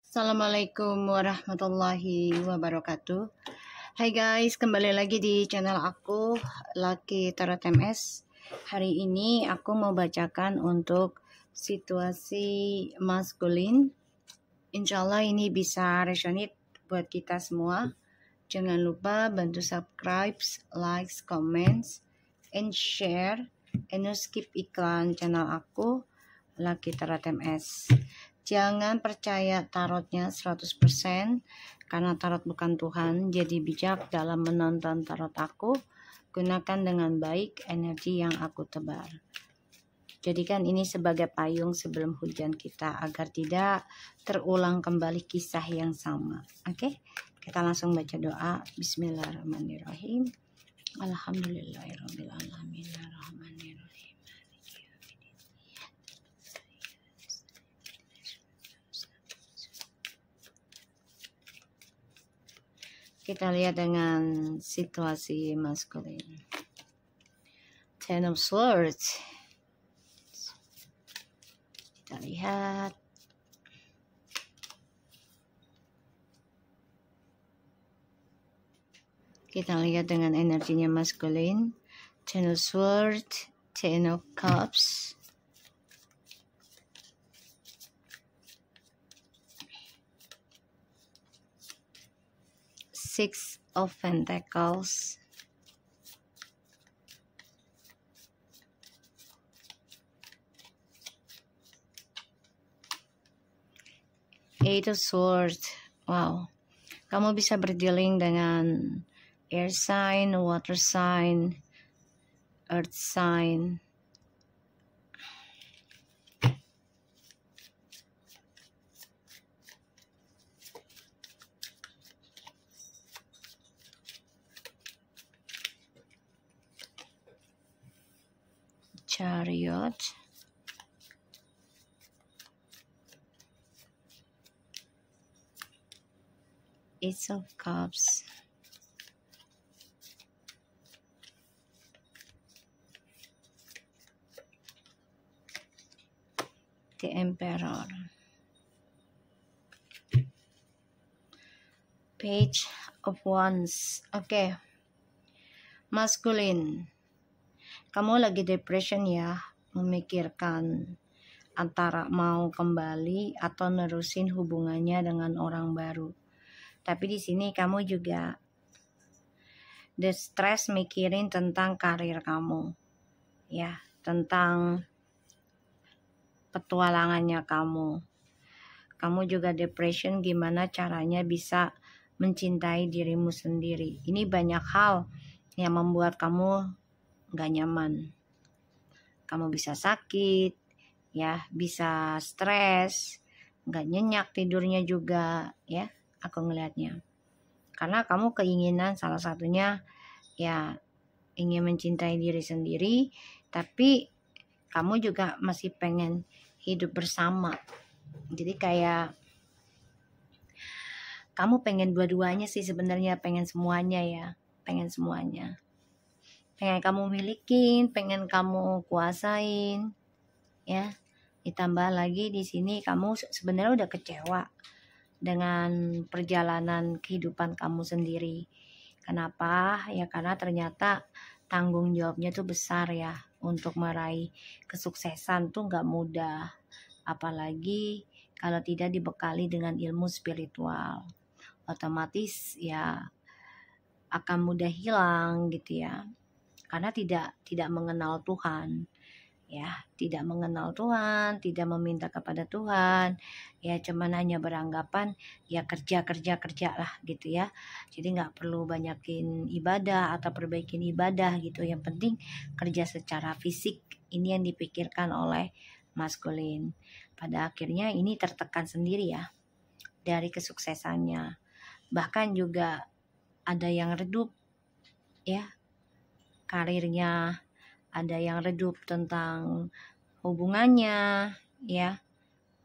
Assalamualaikum warahmatullahi wabarakatuh. Hai guys, kembali lagi di channel aku Lucky Tarot MS. Hari ini aku mau bacakan untuk situasi maskulin. Insya Allah ini bisa resonate buat kita semua. Jangan lupa bantu subscribe, like, comments, and share. And no skip iklan channel aku Lucky Tarot MS. Jangan percaya tarotnya 100% karena tarot bukan Tuhan. Jadi bijak dalam menonton tarot aku. Gunakan dengan baik energi yang aku tebar. Jadikan ini sebagai payung sebelum hujan kita agar tidak terulang kembali kisah yang sama. Oke? Kita langsung baca doa. Bismillahirrahmanirrahim. Alhamdulillahirabbil alamin arrahmanirrahim. Kita lihat dengan situasi maskulin. Ten of Swords. Kita lihat. Kita lihat dengan energinya maskulin. Ten of Swords, Ten of Cups. Six of Pentacles. Eight of Swords. Wow. Kamu bisa berdealing dengan air sign, water sign, earth sign. Chariot. Ace of Cups. The Emperor. Page of Wands. Oke. Maskulin. Kamu lagi depression ya, memikirkan antara mau kembali atau nerusin hubungannya dengan orang baru. Tapi di sini kamu juga stress mikirin tentang karir kamu. Ya, tentang petualangannya kamu. Kamu juga depression gimana caranya bisa mencintai dirimu sendiri. Ini banyak hal yang membuat kamu gak nyaman. Kamu bisa sakit, ya, bisa stres, gak nyenyak tidurnya juga, ya, aku ngelihatnya. Karena kamu keinginan salah satunya, ya, ingin mencintai diri sendiri, tapi kamu juga masih pengen hidup bersama. Jadi kayak kamu pengen dua-duanya sih sebenarnya, pengen semuanya ya, pengen semuanya. Pengen kamu milikin, pengen kamu kuasain, ya. Ditambah lagi di sini kamu sebenarnya udah kecewa dengan perjalanan kehidupan kamu sendiri. Kenapa? Ya karena ternyata tanggung jawabnya tuh besar ya. Untuk meraih kesuksesan tuh gak mudah. Apalagi kalau tidak dibekali dengan ilmu spiritual. Otomatis ya akan mudah hilang gitu ya. Karena tidak mengenal Tuhan, ya, tidak mengenal Tuhan, tidak meminta kepada Tuhan, ya cuman hanya beranggapan ya kerja lah gitu ya. Jadi nggak perlu banyakin ibadah atau perbaikin ibadah gitu. Yang penting kerja secara fisik, ini yang dipikirkan oleh maskulin. Pada akhirnya ini tertekan sendiri ya dari kesuksesannya. Bahkan juga ada yang redup ya karirnya, ada yang redup tentang hubungannya, ya,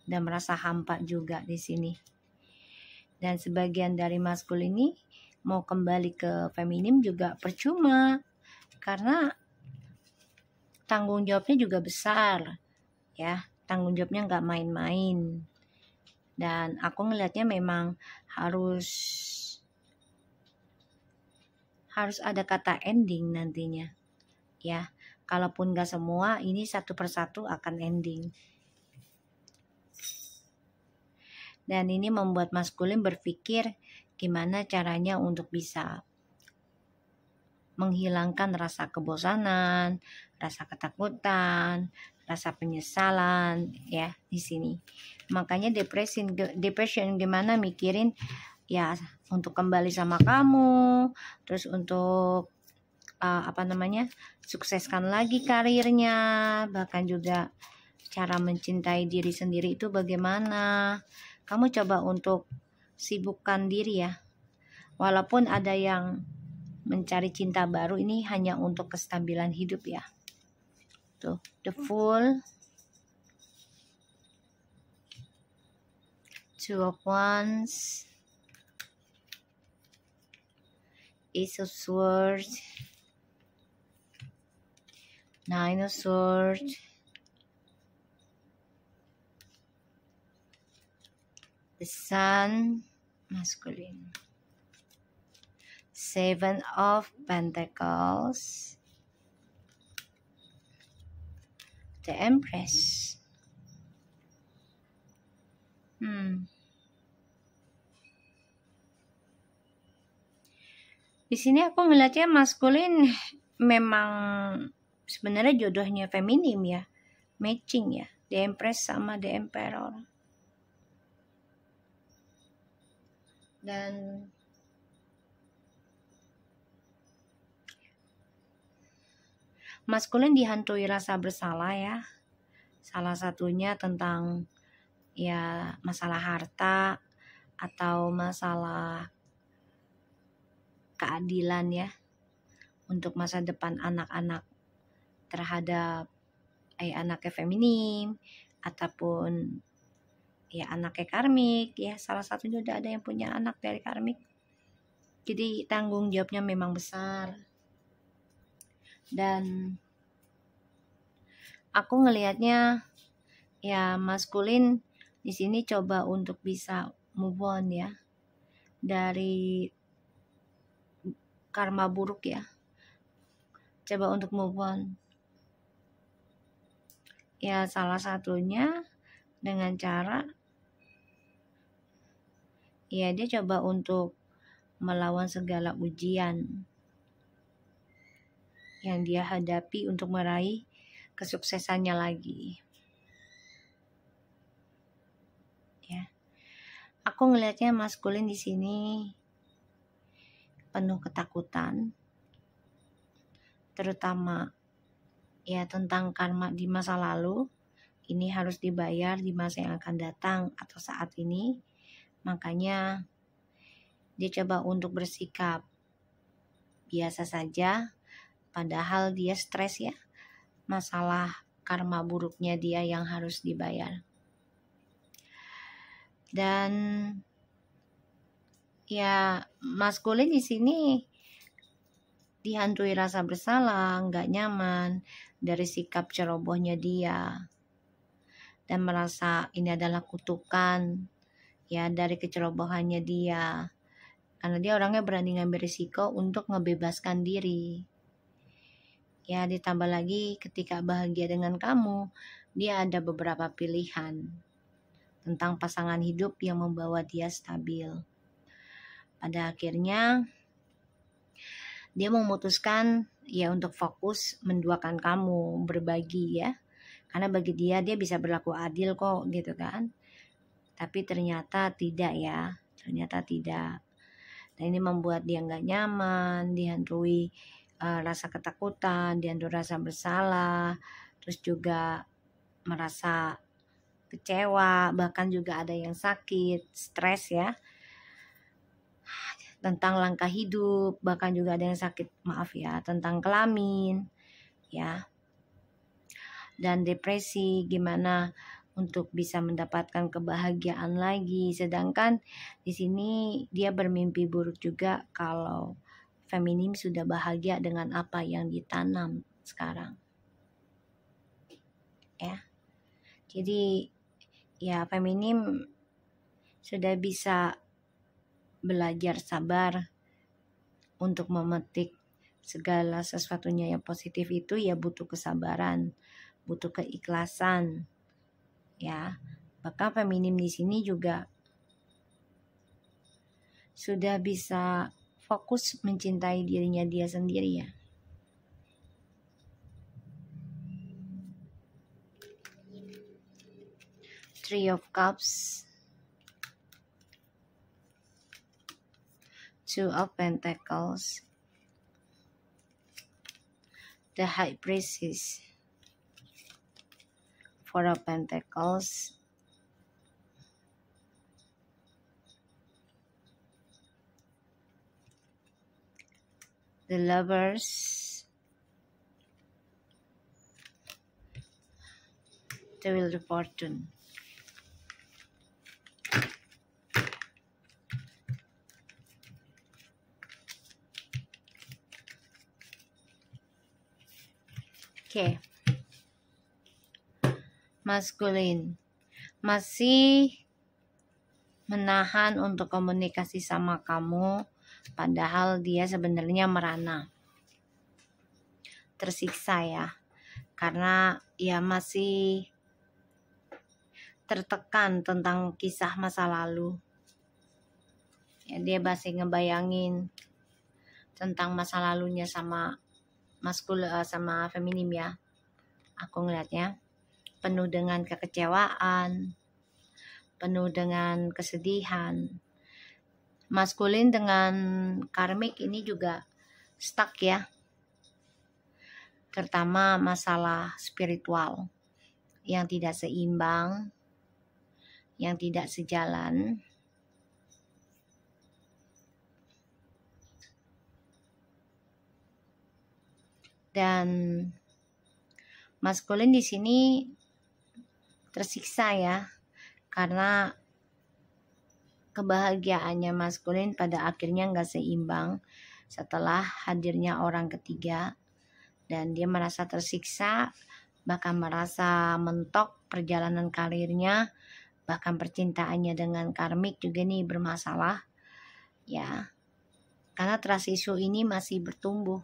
dan merasa hampa juga di sini. Dan sebagian dari maskul ini mau kembali ke feminim juga percuma, karena tanggung jawabnya juga besar, ya, tanggung jawabnya nggak main-main. Dan aku ngelihatnya memang harus ada kata ending nantinya ya. Kalaupun gak semua, ini satu persatu akan ending. Dan ini membuat maskulin berpikir gimana caranya untuk bisa menghilangkan rasa kebosanan, rasa ketakutan, rasa penyesalan ya di sini. Makanya depression gimana mikirin ya untuk kembali sama kamu, terus untuk sukseskan lagi karirnya, bahkan juga cara mencintai diri sendiri itu bagaimana. Kamu coba untuk sibukkan diri ya. Walaupun ada yang mencari cinta baru, ini hanya untuk kestabilan hidup ya. Tuh, the Fool, Two of Wands, Ace of Swords, Nine of Swords, the Sun, masculine, Seven of Pentacles, the Empress. Di sini aku ngeliatnya maskulin memang sebenarnya jodohnya feminim ya, matching ya, the Empress sama the Emperor. Dan maskulin dihantui rasa bersalah ya. Salah satunya tentang ya masalah harta atau masalah keadilan ya untuk masa depan anak-anak terhadap anaknya feminim ataupun ya anaknya karmik ya. Salah satunya udah ada yang punya anak dari karmik, jadi tanggung jawabnya memang besar. Dan aku ngelihatnya ya maskulin di sini coba untuk bisa move on ya dari karma buruk ya. Coba untuk move on. Ya salah satunya dengan cara ya dia coba untuk melawan segala ujian yang dia hadapi untuk meraih kesuksesannya lagi. Ya. Aku ngelihatnya maskulin di sini penuh ketakutan, terutama ya tentang karma di masa lalu. Ini harus dibayar di masa yang akan datang atau saat ini. Makanya dia coba untuk bersikap biasa saja, padahal dia stres ya. Masalah karma buruknya dia yang harus dibayar. Dan ya maskulin di sini dihantui rasa bersalah, nggak nyaman dari sikap cerobohnya dia, dan merasa ini adalah kutukan ya dari kecerobohannya dia, karena dia orangnya berani ngambil risiko untuk ngebebaskan diri ya. Ditambah lagi ketika bahagia dengan kamu, dia ada beberapa pilihan tentang pasangan hidup yang membawa dia stabil. Pada akhirnya dia memutuskan ya untuk fokus menduakan kamu, berbagi ya. Karena bagi dia bisa berlaku adil kok gitu kan. Tapi ternyata tidak ya. Ternyata tidak. Dan ini membuat dia nggak nyaman, dihantui rasa ketakutan, dihantui rasa bersalah, terus juga merasa kecewa, bahkan juga ada yang sakit, stres ya, tentang langkah hidup, bahkan juga ada yang sakit, maaf ya, tentang kelamin ya. Dan depresi, gimana untuk bisa mendapatkan kebahagiaan lagi. Sedangkan di sini dia bermimpi buruk juga kalau feminim sudah bahagia dengan apa yang ditanam sekarang. Ya. Jadi ya feminim sudah bisa belajar sabar untuk memetik segala sesuatunya yang positif. Itu ya butuh kesabaran, butuh keikhlasan, ya. Bahkan feminim di sini juga sudah bisa fokus mencintai dirinya dia sendiri, ya. Three of Cups, Two of Pentacles, the High Priestess, Four of Pentacles, the Lovers, the Wheel of Fortune. Oke. Maskulin masih menahan untuk komunikasi sama kamu, padahal dia sebenarnya merana, tersiksa ya, karena ya masih tertekan tentang kisah masa lalu. Ya, dia masih ngebayangin tentang masa lalunya sama sama feminim, ya. Aku ngeliatnya penuh dengan kekecewaan, penuh dengan kesedihan. Maskulin dengan karmik ini juga stuck, ya. Terutama masalah spiritual yang tidak seimbang, yang tidak sejalan. Dan maskulin di sini tersiksa, ya, karena kebahagiaannya maskulin pada akhirnya nggak seimbang setelah hadirnya orang ketiga, dan dia merasa tersiksa, bahkan merasa mentok perjalanan karirnya, bahkan percintaannya dengan karmik juga nih bermasalah, ya, karena trust issue ini masih bertumbuh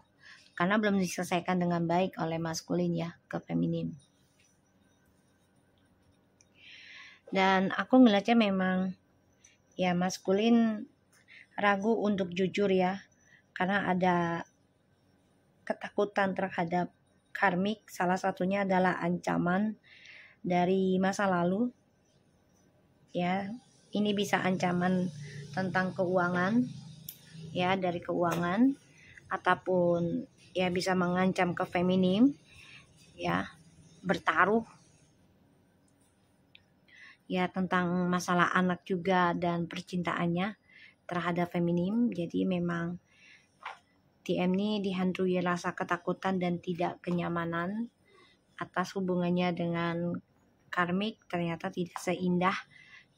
karena belum diselesaikan dengan baik oleh maskulin, ya, ke feminim. Dan aku ngeliatnya memang ya maskulin ragu untuk jujur, ya, karena ada ketakutan terhadap karmik. Salah satunya adalah ancaman dari masa lalu, ya. Ini bisa ancaman tentang keuangan, ya, dari keuangan, ataupun ya bisa mengancam ke feminim, ya, bertaruh, ya, tentang masalah anak juga dan percintaannya terhadap feminim. Jadi memang TM ini dihantui rasa ketakutan dan tidak kenyamanan atas hubungannya dengan karmik. Ternyata tidak seindah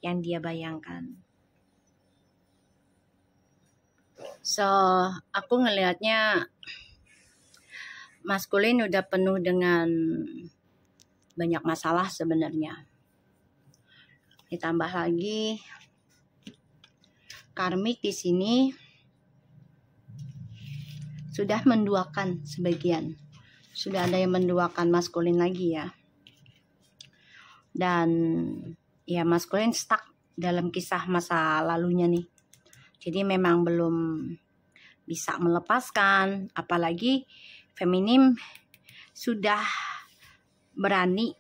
yang dia bayangkan. So, aku ngelihatnya maskulin udah penuh dengan banyak masalah sebenarnya. Ditambah lagi karmik di sini sudah menduakan sebagian. Sudah ada yang menduakan maskulin lagi, ya. Dan ya maskulin stuck dalam kisah masa lalunya nih. Jadi memang belum bisa melepaskan, apalagi feminim sudah berani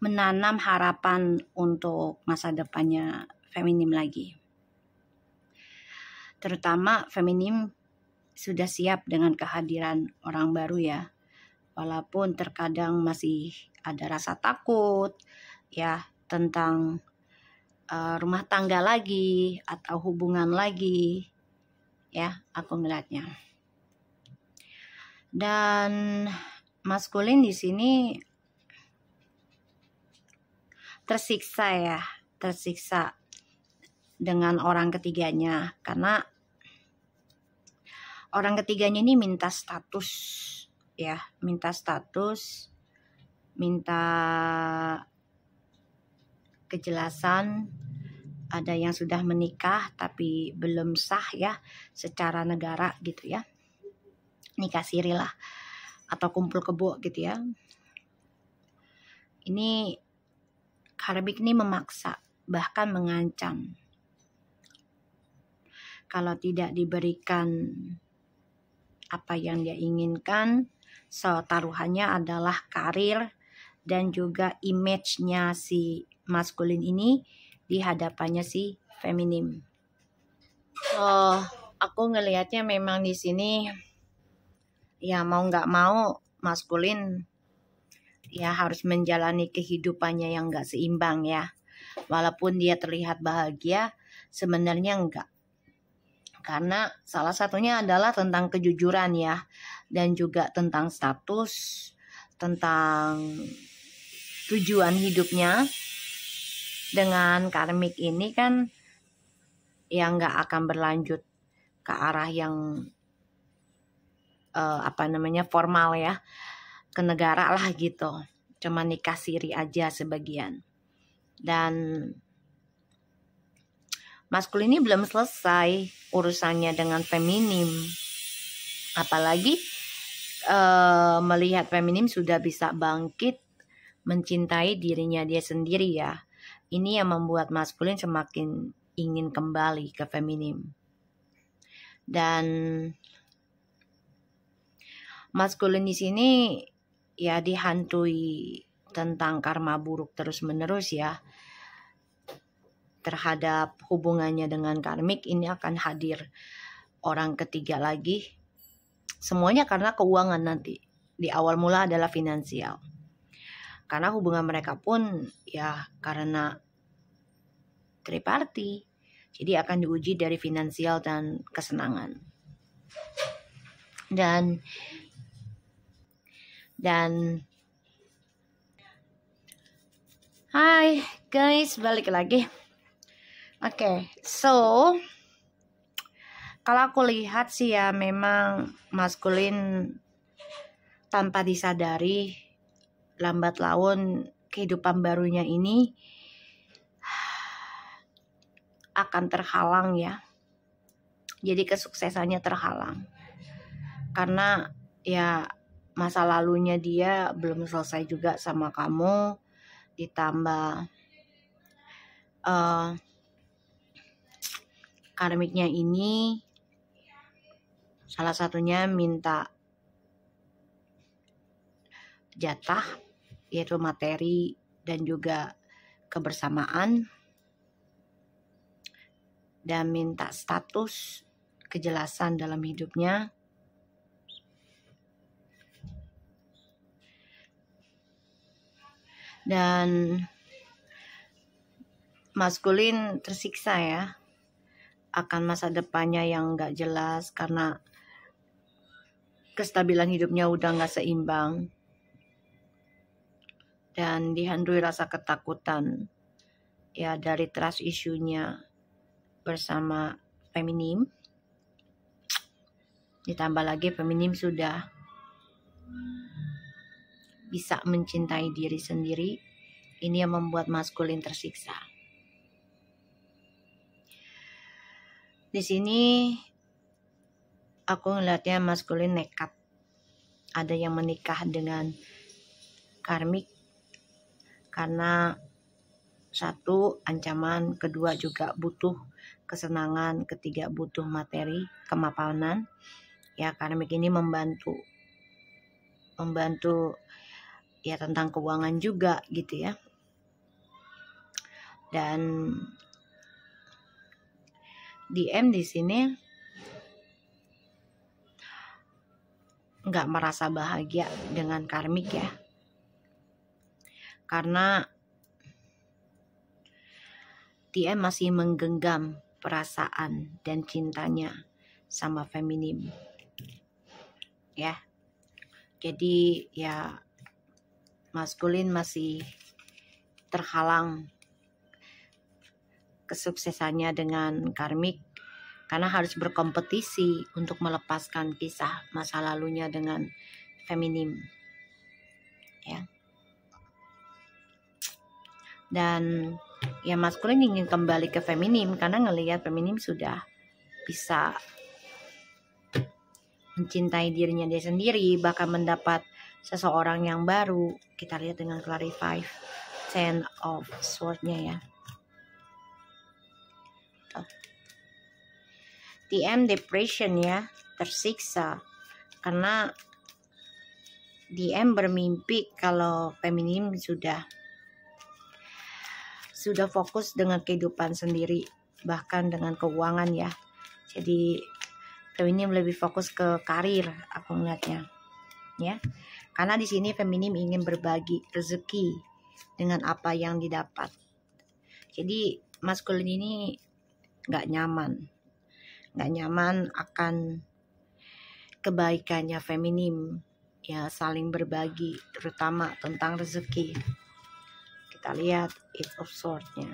menanam harapan untuk masa depannya feminim lagi. Terutama feminim sudah siap dengan kehadiran orang baru, ya. Walaupun terkadang masih ada rasa takut, ya, tentang rumah tangga lagi atau hubungan lagi, ya, aku ngeliatnya. Dan maskulin di sini tersiksa, ya, tersiksa dengan orang ketiganya, karena orang ketiganya ini minta status, ya, minta status, minta kejelasan, ada yang sudah menikah tapi belum sah ya secara negara gitu ya, nikah siri lah atau kumpul kebo gitu ya. Ini karmik ini memaksa, bahkan mengancam. Kalau tidak diberikan apa yang dia inginkan, so taruhannya adalah karir dan juga image-nya si maskulin ini di hadapannya si feminim. So, aku ngelihatnya memang di sini ya mau nggak mau maskulin ya harus menjalani kehidupannya yang nggak seimbang ya. Walaupun dia terlihat bahagia, sebenarnya enggak. Karena salah satunya adalah tentang kejujuran ya, dan juga tentang status, tentang tujuan hidupnya. Dengan karmik ini kan yang nggak akan berlanjut ke arah yang formal ya, ke negara lah gitu. Cuma nikah siri aja sebagian. Dan maskulin ini belum selesai urusannya dengan feminim. Apalagi melihat feminim sudah bisa bangkit mencintai dirinya dia sendiri ya. Ini yang membuat maskulin semakin ingin kembali ke feminim. Dan maskulin di sini ya dihantui tentang karma buruk terus-menerus ya. Terhadap hubungannya dengan karmik ini akan hadir orang ketiga lagi. Semuanya karena keuangan nanti. Di awal mula adalah finansial. Karena hubungan mereka pun ya karena triparty. Jadi akan diuji dari finansial dan kesenangan. Dan hai guys, balik lagi. Oke, so kalau aku lihat sih ya memang maskulin tanpa disadari lambat laun kehidupan barunya ini akan terhalang ya. Jadi kesuksesannya terhalang. Karena ya masa lalunya dia belum selesai juga sama kamu, ditambah karmiknya ini salah satunya minta jatah, yaitu materi dan juga kebersamaan, dan minta status, kejelasan dalam hidupnya. Dan maskulin tersiksa ya akan masa depannya yang gak jelas karena kestabilan hidupnya udah gak seimbang. Dan dihantui rasa ketakutan ya dari trust issue-nya bersama feminim. Ditambah lagi feminim sudah bisa mencintai diri sendiri. Ini yang membuat maskulin tersiksa. Di sini aku ngeliatnya maskulin nekat. Ada yang menikah dengan karmik karena satu ancaman, kedua juga butuh kesenangan, ketiga butuh materi, kemapanan. Ya karmik ini membantu ya tentang keuangan juga gitu ya. Dan DM di sini nggak merasa bahagia dengan karmik ya, karena DM masih menggenggam perasaan dan cintanya sama feminim ya. Jadi ya maskulin masih terhalang kesuksesannya dengan karmik karena harus berkompetisi untuk melepaskan kisah masa lalunya dengan feminim ya. Dan ya maskulin ingin kembali ke feminim karena ngelihat feminim sudah bisa mencintai dirinya dia sendiri, bahkan mendapat seseorang yang baru. Kita lihat dengan clarify Ten of Sword-nya ya. TM depression ya, tersiksa karena DM bermimpi kalau feminim sudah fokus dengan kehidupan sendiri, bahkan dengan keuangan ya. Jadi feminim lebih fokus ke karir, aku melihatnya ya. Karena di sini feminim ingin berbagi rezeki dengan apa yang didapat. Jadi maskulin ini nggak nyaman akan kebaikannya feminim ya, saling berbagi terutama tentang rezeki. Kita lihat Eight of Swords-nya.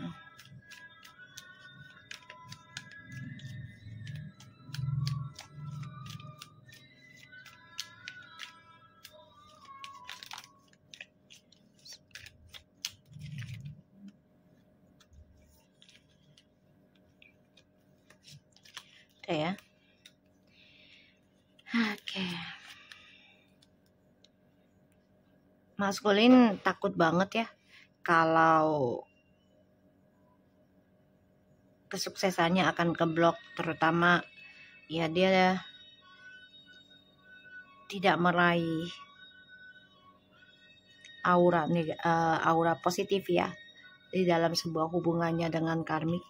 Oke ya. Oke. Maskulin takut banget ya kalau kesuksesannya akan keblok, terutama ya dia tidak meraih aura positif ya di dalam sebuah hubungannya dengan karmik.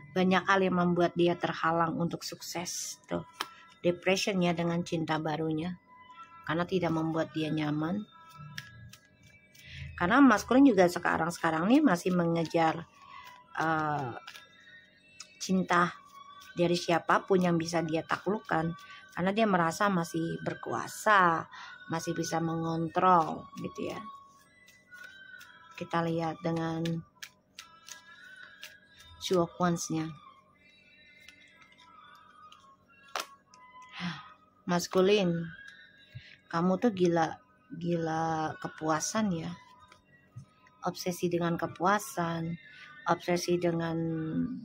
Banyak hal yang membuat dia terhalang untuk sukses tuh. Depressionnya dengan cinta barunya karena tidak membuat dia nyaman. Karena maskulin juga sekarang nih masih mengejar cinta dari siapapun yang bisa dia taklukkan, karena dia merasa masih berkuasa, masih bisa mengontrol gitu ya. Kita lihat dengan Two of Wands-nya. Maskulin, kamu tuh gila kepuasan ya. Obsesi dengan kepuasan, obsesi dengan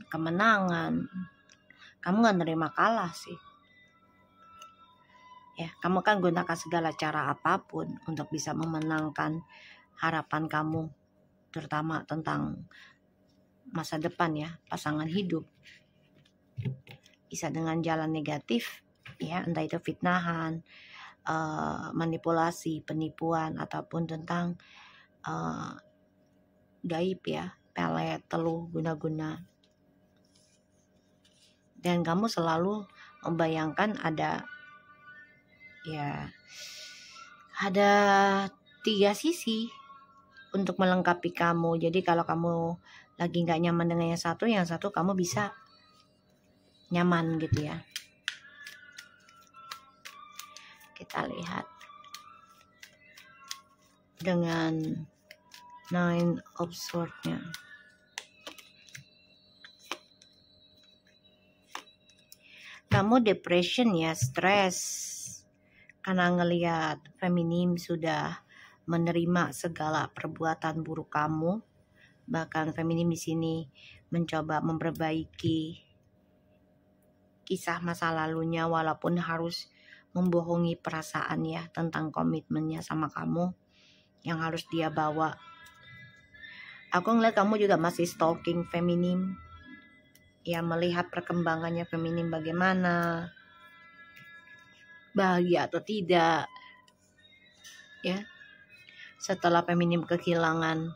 kemenangan. Kamu gak nerima kalah sih. Ya, kamu kan gunakan segala cara apapun untuk bisa memenangkan harapan kamu, terutama tentang masa depan ya, pasangan hidup. Bisa dengan jalan negatif ya, entah itu fitnahan, manipulasi, penipuan, ataupun tentang gaib ya, pelet, teluh, guna-guna. Dan kamu selalu membayangkan ada 3 sisi untuk melengkapi kamu. Jadi kalau kamu lagi gak nyaman dengan yang satu kamu bisa nyaman gitu ya. Kita lihat dengan Nine of Swords-nya. Kamu depression ya, stres. Karena ngelihat feminim sudah menerima segala perbuatan buruk kamu. Bahkan feminim di sini mencoba memperbaiki kisah masa lalunya, walaupun harus membohongi perasaan ya tentang komitmennya sama kamu yang harus dia bawa. Aku ngeliat kamu juga masih stalking feminim ya, melihat perkembangannya feminim bagaimana, bahagia atau tidak ya. Setelah feminim kehilangan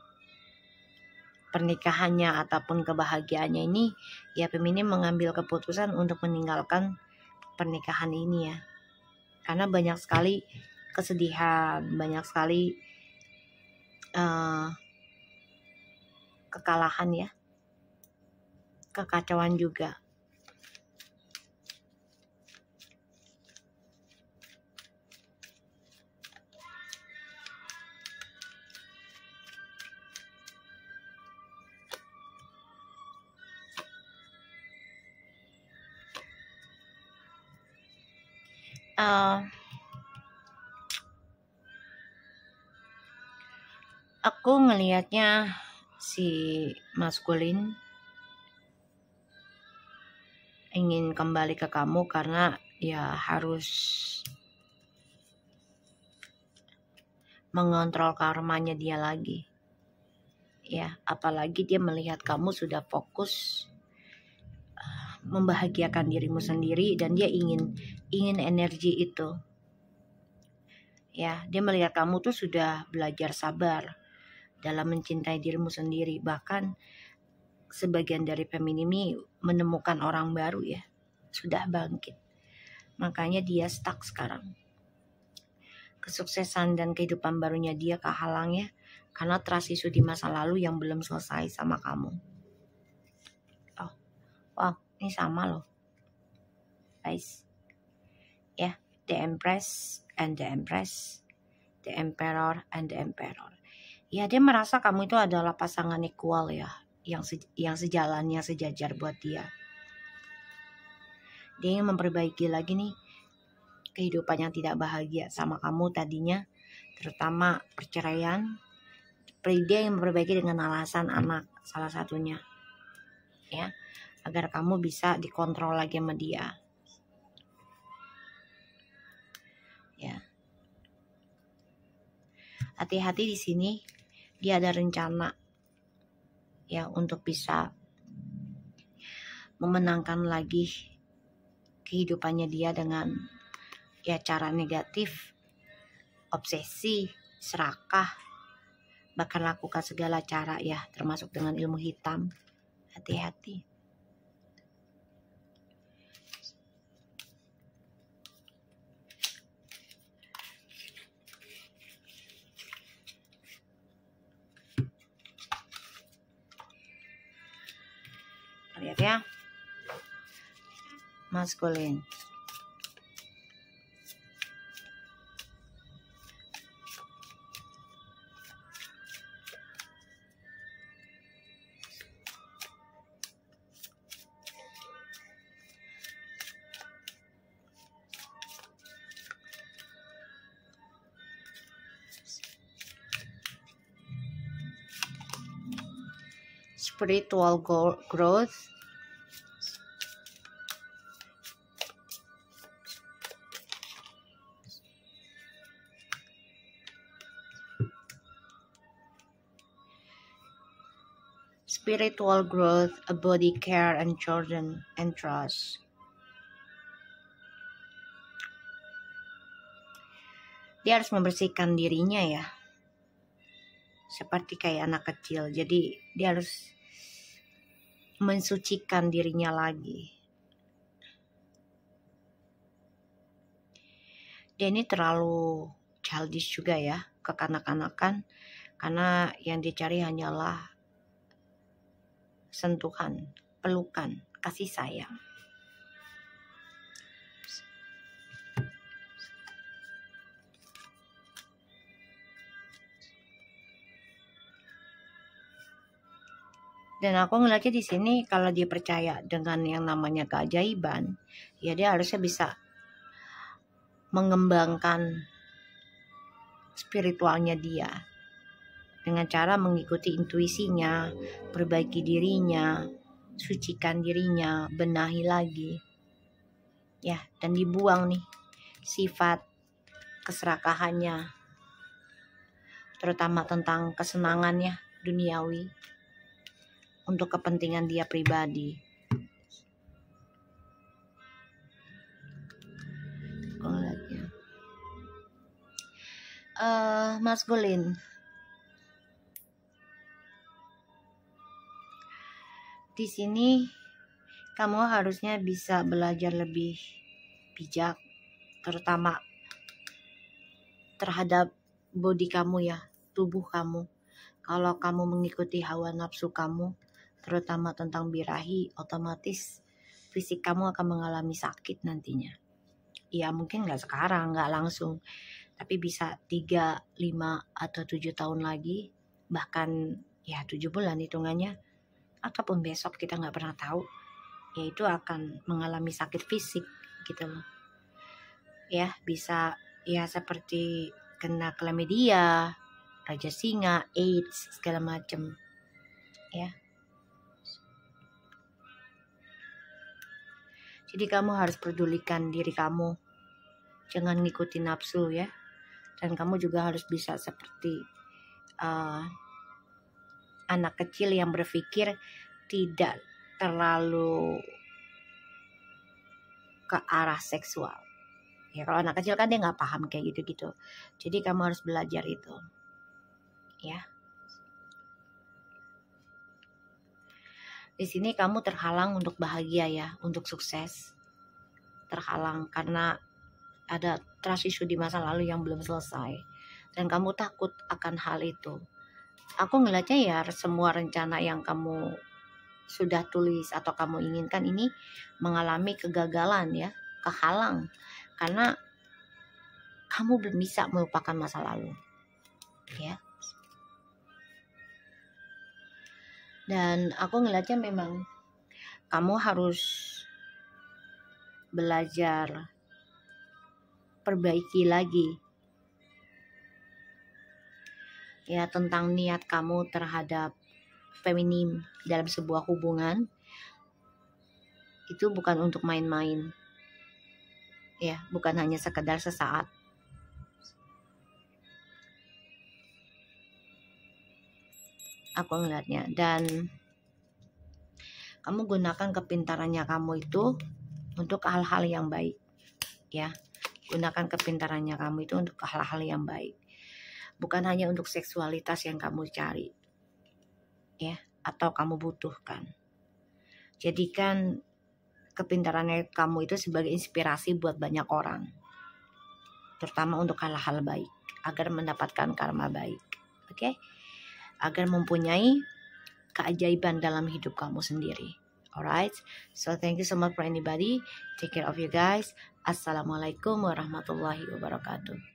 pernikahannya ataupun kebahagiaannya ini ya, feminim mengambil keputusan untuk meninggalkan pernikahan ini ya, karena banyak sekali kesedihan, banyak sekali kekalahan ya, kekacauan juga. Aku ngelihatnya si maskulin ingin kembali ke kamu karena ya harus mengontrol karmanya dia lagi. Ya, apalagi dia melihat kamu sudah fokus membahagiakan dirimu sendiri dan dia ingin energi itu. Ya, dia melihat kamu tuh sudah belajar sabar dalam mencintai dirimu sendiri. Bahkan sebagian dari Feminimi menemukan orang baru ya, sudah bangkit. Makanya dia stuck sekarang. Kesuksesan dan kehidupan barunya dia kehalang ya, karena trust issue di masa lalu yang belum selesai sama kamu. Oh, wow, ini sama loh, guys. Ya, the Empress and the Empress, the Emperor and the Emperor. Ya, dia merasa kamu itu adalah pasangan equal ya, yang sejalan, yang sejajar buat dia. Dia ingin memperbaiki lagi nih kehidupan yang tidak bahagia sama kamu tadinya, terutama perceraian. Dia ingin memperbaiki dengan alasan anak salah satunya, ya, agar kamu bisa dikontrol lagi sama dia. Ya, hati-hati di sini. Dia ada rencana ya untuk bisa memenangkan lagi kehidupannya dia dengan ya cara negatif, obsesi, serakah, bahkan lakukan segala cara ya, termasuk dengan ilmu hitam. Hati-hati. Lihat ya, maskulin. Spiritual growth. Spiritual growth, a body care and children and trust. Dia harus membersihkan dirinya ya, seperti kayak anak kecil. Jadi dia harus mensucikan dirinya lagi. Dia ini terlalu childish juga ya, kekanak-kanakan, karena yang dicari hanyalah sentuhan, pelukan, kasih sayang. Dan aku ngeliatnya di sini kalau dia percaya dengan yang namanya keajaiban, ya dia harusnya bisa mengembangkan spiritualnya dia dengan cara mengikuti intuisinya, perbaiki dirinya, sucikan dirinya, benahi lagi. Ya, dan dibuang nih sifat keserakahannya, terutama tentang kesenangannya duniawi untuk kepentingan dia pribadi. Maskulin. Di sini kamu harusnya bisa belajar lebih bijak, terutama terhadap body kamu ya, tubuh kamu. Kalau kamu mengikuti hawa nafsu kamu, terutama tentang birahi, otomatis fisik kamu akan mengalami sakit nantinya. Ya mungkin gak sekarang, gak langsung, tapi bisa 3, 5, atau 7 tahun lagi, bahkan ya 7 bulan hitungannya, ataupun besok, kita gak pernah tahu, yaitu akan mengalami sakit fisik gitu loh. Ya bisa ya seperti kena chlamydia, raja singa, AIDS, segala macam, ya. Jadi kamu harus pedulikan diri kamu, jangan ngikutin nafsu ya. Dan kamu juga harus bisa seperti anak kecil yang berpikir tidak terlalu ke arah seksual. Ya kalau anak kecil kan dia nggak paham kayak gitu-gitu. Jadi kamu harus belajar itu, ya. Di sini kamu terhalang untuk bahagia ya, untuk sukses. Terhalang karena ada trust issue di masa lalu yang belum selesai. Dan kamu takut akan hal itu. Aku ngeliatnya ya semua rencana yang kamu sudah tulis atau kamu inginkan ini mengalami kegagalan ya, kehalang. Karena kamu belum bisa melupakan masa lalu. Ya. Dan aku ngeliatnya memang kamu harus belajar perbaiki lagi ya tentang niat kamu terhadap feminim dalam sebuah hubungan. Itu bukan untuk main-main ya, bukan hanya sekedar sesaat. Aku ngeliatnya. Dan kamu gunakan kepintarannya kamu itu untuk hal-hal yang baik ya. Gunakan kepintarannya kamu itu untuk hal-hal yang baik, bukan hanya untuk seksualitas yang kamu cari ya atau kamu butuhkan. Jadikan kepintarannya kamu itu sebagai inspirasi buat banyak orang, terutama untuk hal-hal baik, agar mendapatkan karma baik. Oke? Agar mempunyai keajaiban dalam hidup kamu sendiri. Alright, so thank you so much for anybody. Take care of you guys. Assalamualaikum warahmatullahi wabarakatuh.